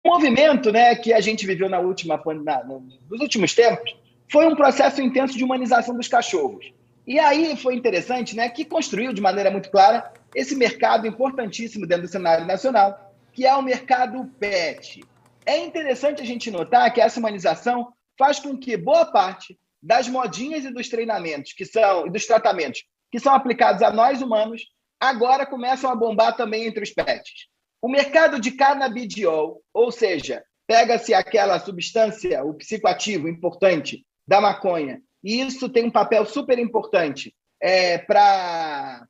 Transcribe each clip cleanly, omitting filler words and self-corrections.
movimento, né, que a gente viveu nos últimos tempos foi um processo intenso de humanização dos cachorros. E aí foi interessante, né, que construiu de maneira muito clara esse mercado importantíssimo dentro do cenário nacional, que é o mercado pet. É interessante a gente notar que essa humanização faz com que boa parte das modinhas e dos treinamentos e dos tratamentos que são aplicados a nós humanos agora começam a bombar também entre os pets. O mercado de canabidiol, ou seja, pega-se aquela substância, o psicoativo importante da maconha, e isso tem um papel super importante para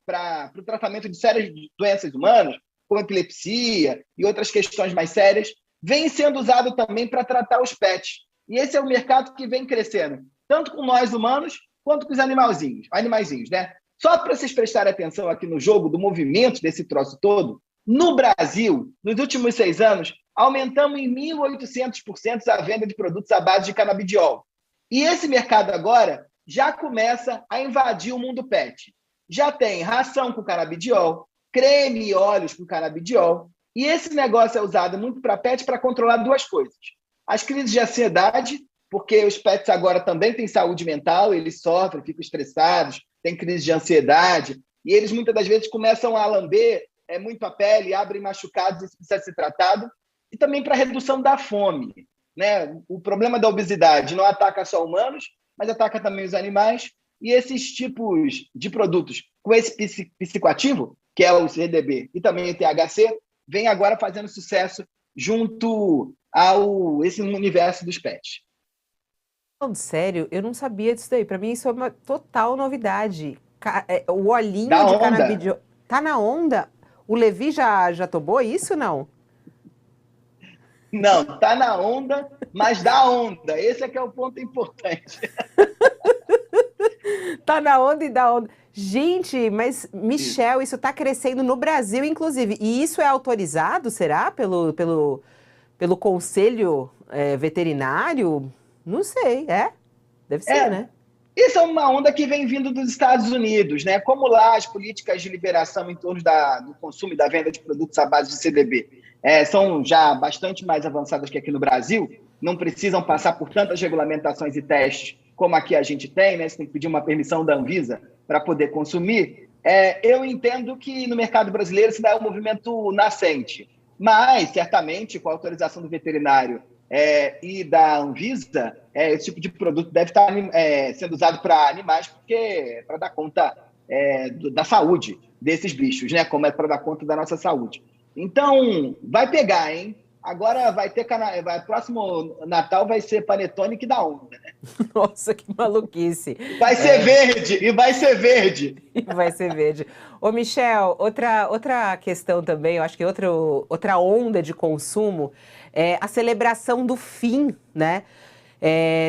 o tratamento de sérias doenças humanas, como epilepsia e outras questões mais sérias, vem sendo usado também para tratar os pets. E esse é o mercado que vem crescendo, tanto com nós humanos, quanto com os animaizinhos, né? Só para vocês prestarem atenção aqui no jogo do movimento desse troço todo, no Brasil, nos últimos 6 anos, aumentamos em 1.800% a venda de produtos à base de canabidiol. E esse mercado agora já começa a invadir o mundo pet. Já tem ração com canabidiol, creme e óleos com canabidiol, e esse negócio é usado muito para pet para controlar 2 coisas. As crises de ansiedade, porque os pets agora também têm saúde mental, eles sofrem, ficam estressados, têm crise de ansiedade, e eles muitas das vezes começam a lamber muito a pele, abrem machucados, isso precisa ser tratado, e também para a redução da fome, né? O problema da obesidade não ataca só humanos, mas ataca também os animais, e esses tipos de produtos com esse psicoativo, que é o CDB e também o THC, vem agora fazendo sucesso junto ao esse universo dos pets. Falando sério, eu não sabia disso daí. Para mim isso é uma total novidade. O olhinho Da de onda. canabidiol tá na onda? O Levi já tomou isso, não? Não, tá na onda, mas da onda. Esse é que é o ponto importante. Tá na onda e da onda. Gente, mas Isso. Michel, isso tá crescendo no Brasil, inclusive. E isso é autorizado, será? Pelo Conselho Veterinário? Não sei, é? Deve ser, É, né? isso é uma onda que vem vindo dos Estados Unidos, né? Como lá as políticas de liberação em torno do consumo e da venda de produtos à base de CDB são já bastante mais avançadas que aqui no Brasil, não precisam passar por tantas regulamentações e testes como aqui a gente tem, né? Você tem que pedir uma permissão da Anvisa para poder consumir. Eu entendo que no mercado brasileiro se dá um movimento nascente, mas certamente com a autorização do veterinário e da Anvisa, esse tipo de produto deve estar sendo usado para animais, porque para dar conta da saúde desses bichos, né? Como é para dar conta da nossa saúde. Então, vai pegar, hein? Agora vai ter próximo Natal vai ser panetone que dá onda, né? Nossa, que maluquice. Vai ser verde, e vai ser verde. Vai ser verde. Ô, Michel, outra questão também, eu acho que outra onda de consumo é a celebração do fim, né?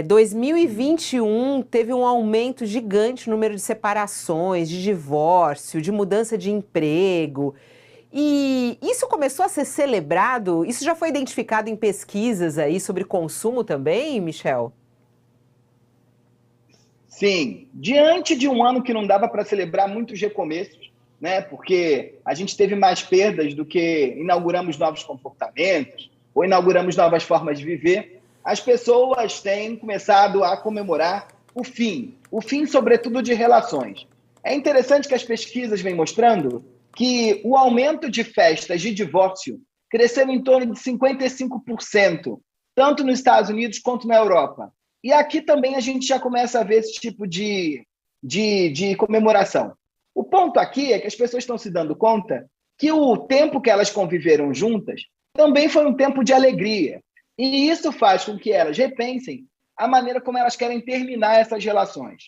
2021 teve um aumento gigante no número de separações, de divórcio, de mudança de emprego. E isso começou a ser celebrado? Isso já foi identificado em pesquisas aí sobre consumo também, Michel? Sim, diante de um ano que não dava para celebrar muitos recomeços, né? Porque a gente teve mais perdas do que inauguramos novos comportamentos ou inauguramos novas formas de viver, as pessoas têm começado a comemorar o fim, sobretudo, de relações. É interessante que as pesquisas vêm mostrando que o aumento de festas de divórcio cresceu em torno de 55%, tanto nos Estados Unidos quanto na Europa. E aqui também a gente já começa a ver esse tipo de comemoração. O ponto aqui é que as pessoas estão se dando conta que o tempo que elas conviveram juntas também foi um tempo de alegria. E isso faz com que elas repensem a maneira como elas querem terminar essas relações.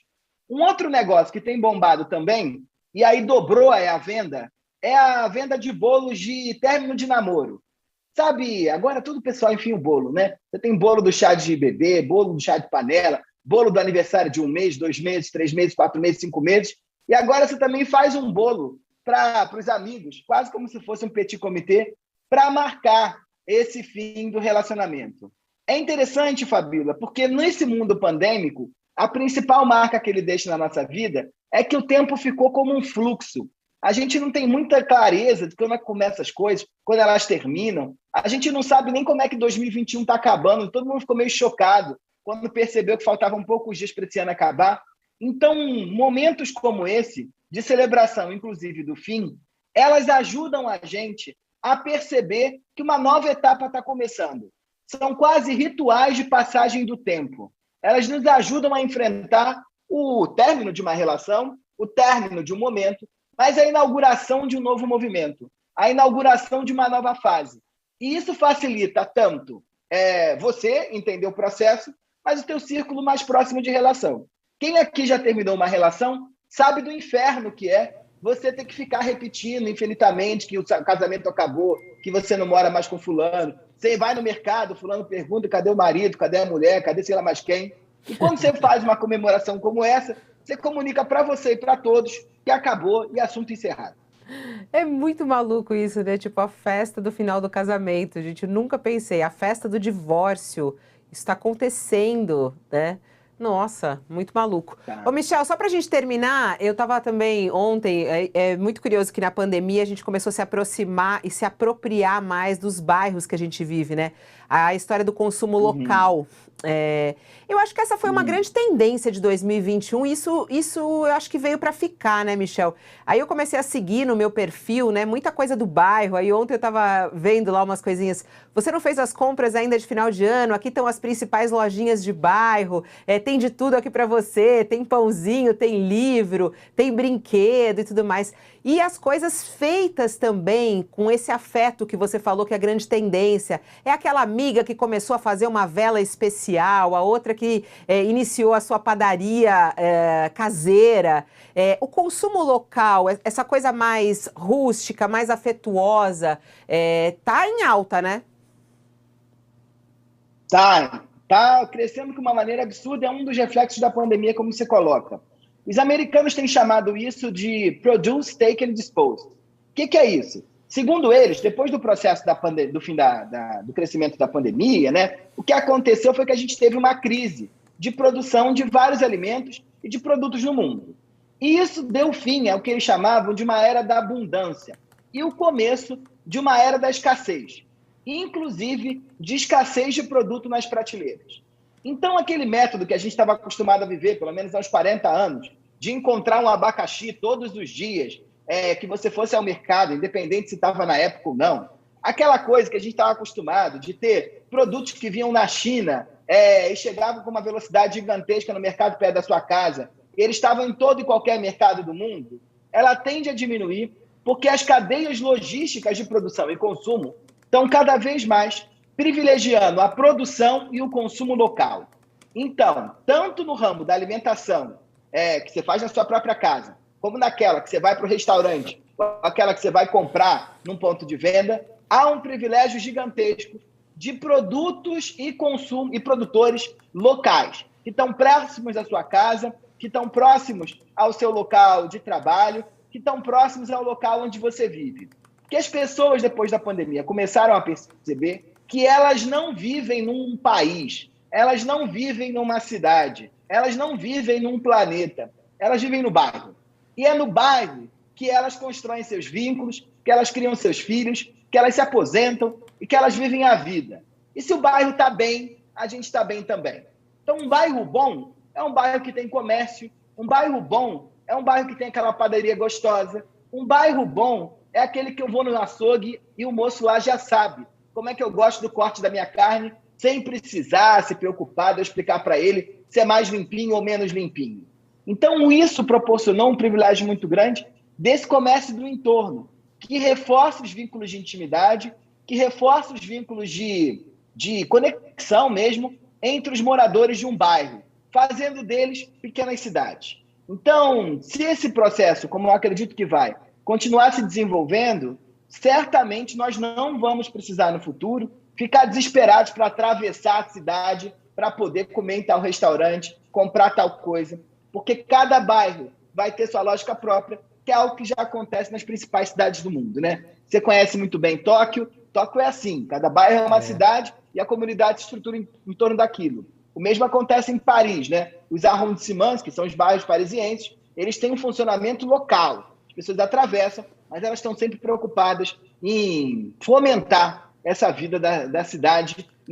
Um outro negócio que tem bombado também, e aí dobrou a venda, é a venda de bolos de término de namoro. Sabe, agora todo o pessoal enfia o bolo, né? Você tem bolo do chá de bebê, bolo do chá de panela, bolo do aniversário de 1 mês, 2 meses, 3 meses, 4 meses, 5 meses. E agora você também faz um bolo para os amigos, quase como se fosse um petit comité, para marcar esse fim do relacionamento. É interessante, Fabíola, porque nesse mundo pandêmico, a principal marca que ele deixa na nossa vida é que o tempo ficou como um fluxo. A gente não tem muita clareza de quando começam as coisas, quando elas terminam. A gente não sabe nem como é que 2021 está acabando, todo mundo ficou meio chocado quando percebeu que faltavam poucos dias para esse ano acabar. Então, momentos como esse, de celebração, inclusive do fim, elas ajudam a gente a perceber que uma nova etapa está começando. São quase rituais de passagem do tempo. Elas nos ajudam a enfrentar o término de uma relação, o término de um momento, mas a inauguração de um novo movimento, a inauguração de uma nova fase. E isso facilita tanto você entender o processo, mas o teu círculo mais próximo de relação. Quem aqui já terminou uma relação sabe do inferno que é você ter que ficar repetindo infinitamente que o casamento acabou, que você não mora mais com fulano. Você vai no mercado, fulano pergunta cadê o marido, cadê a mulher, cadê sei lá mais quem. E quando você faz uma comemoração como essa, você comunica para você e para todos que acabou e assunto encerrado. É muito maluco isso, né? Tipo, a festa do final do casamento. Gente, eu nunca pensei. A festa do divórcio está acontecendo, né? Nossa, muito maluco. Tá. Ô, Michel, só para a gente terminar, eu estava também ontem, é muito curioso que na pandemia a gente começou a se aproximar e se apropriar mais dos bairros que a gente vive, né? A história do consumo local. Eu acho que essa foi uma grande tendência de 2021, isso eu acho que veio para ficar, né, Michel? Aí eu comecei a seguir no meu perfil, né, muita coisa do bairro, aí ontem eu estava vendo lá umas coisinhas, você não fez as compras ainda de final de ano, aqui estão as principais lojinhas de bairro, tem de tudo aqui para você, tem pãozinho, tem livro, tem brinquedo e tudo mais. E as coisas feitas também com esse afeto que você falou que é a grande tendência, é aquela amiga que começou a fazer uma vela especial, a outra que iniciou a sua padaria caseira. O consumo local, essa coisa mais rústica, mais afetuosa, tá em alta, né? Tá crescendo de uma maneira absurda, é um dos reflexos da pandemia, como você coloca. Os americanos têm chamado isso de produce, take and dispose. O que é isso? Segundo eles, depois do processo do fim do crescimento da pandemia, né, o que aconteceu foi que a gente teve uma crise de produção de vários alimentos e de produtos no mundo. E isso deu fim ao que eles chamavam de uma era da abundância e o começo de uma era da escassez, inclusive de escassez de produto nas prateleiras. Então, aquele método que a gente estava acostumado a viver, pelo menos há uns 40 anos, de encontrar um abacaxi todos os dias, que você fosse ao mercado, independente se estava na época ou não, aquela coisa que a gente estava acostumado de ter produtos que vinham na China e chegavam com uma velocidade gigantesca no mercado perto da sua casa, e eles estavam em todo e qualquer mercado do mundo, ela tende a diminuir porque as cadeias logísticas de produção e consumo estão cada vez mais privilegiando a produção e o consumo local. Então, tanto no ramo da alimentação, que você faz na sua própria casa, como naquela que você vai para o restaurante, ou aquela que você vai comprar num ponto de venda, há um privilégio gigantesco de produtos e consumo e produtores locais, que estão próximos da sua casa, que estão próximos ao seu local de trabalho, que estão próximos ao local onde você vive. Porque as pessoas, depois da pandemia, começaram a perceber que elas não vivem num país, elas não vivem numa cidade, elas não vivem num planeta, elas vivem no bairro. E é no bairro que elas constroem seus vínculos, que elas criam seus filhos, que elas se aposentam e que elas vivem a vida. E se o bairro está bem, a gente está bem também. Então, um bairro bom é um bairro que tem comércio, um bairro bom é um bairro que tem aquela padaria gostosa, um bairro bom é aquele que eu vou no açougue e o moço lá já sabe como é que eu gosto do corte da minha carne, sem precisar se preocupar de eu explicar para ele se é mais limpinho ou menos limpinho. Então, isso proporcionou um privilégio muito grande desse comércio do entorno, que reforça os vínculos de intimidade, que reforça os vínculos de conexão mesmo entre os moradores de um bairro, fazendo deles pequenas cidades. Então, se esse processo, como eu acredito que vai, continuar se desenvolvendo, certamente nós não vamos precisar no futuro ficar desesperados para atravessar a cidade para poder comer em tal restaurante, comprar tal coisa, porque cada bairro vai ter sua lógica própria, que é algo que já acontece nas principais cidades do mundo, né? Você conhece muito bem Tóquio. Tóquio é assim, cada bairro é uma cidade e a comunidade se estrutura em torno daquilo. O mesmo acontece em Paris, né? Os arrondissements, que são os bairros parisienses, eles têm um funcionamento local. As pessoas atravessam, mas elas estão sempre preocupadas em fomentar essa vida da cidade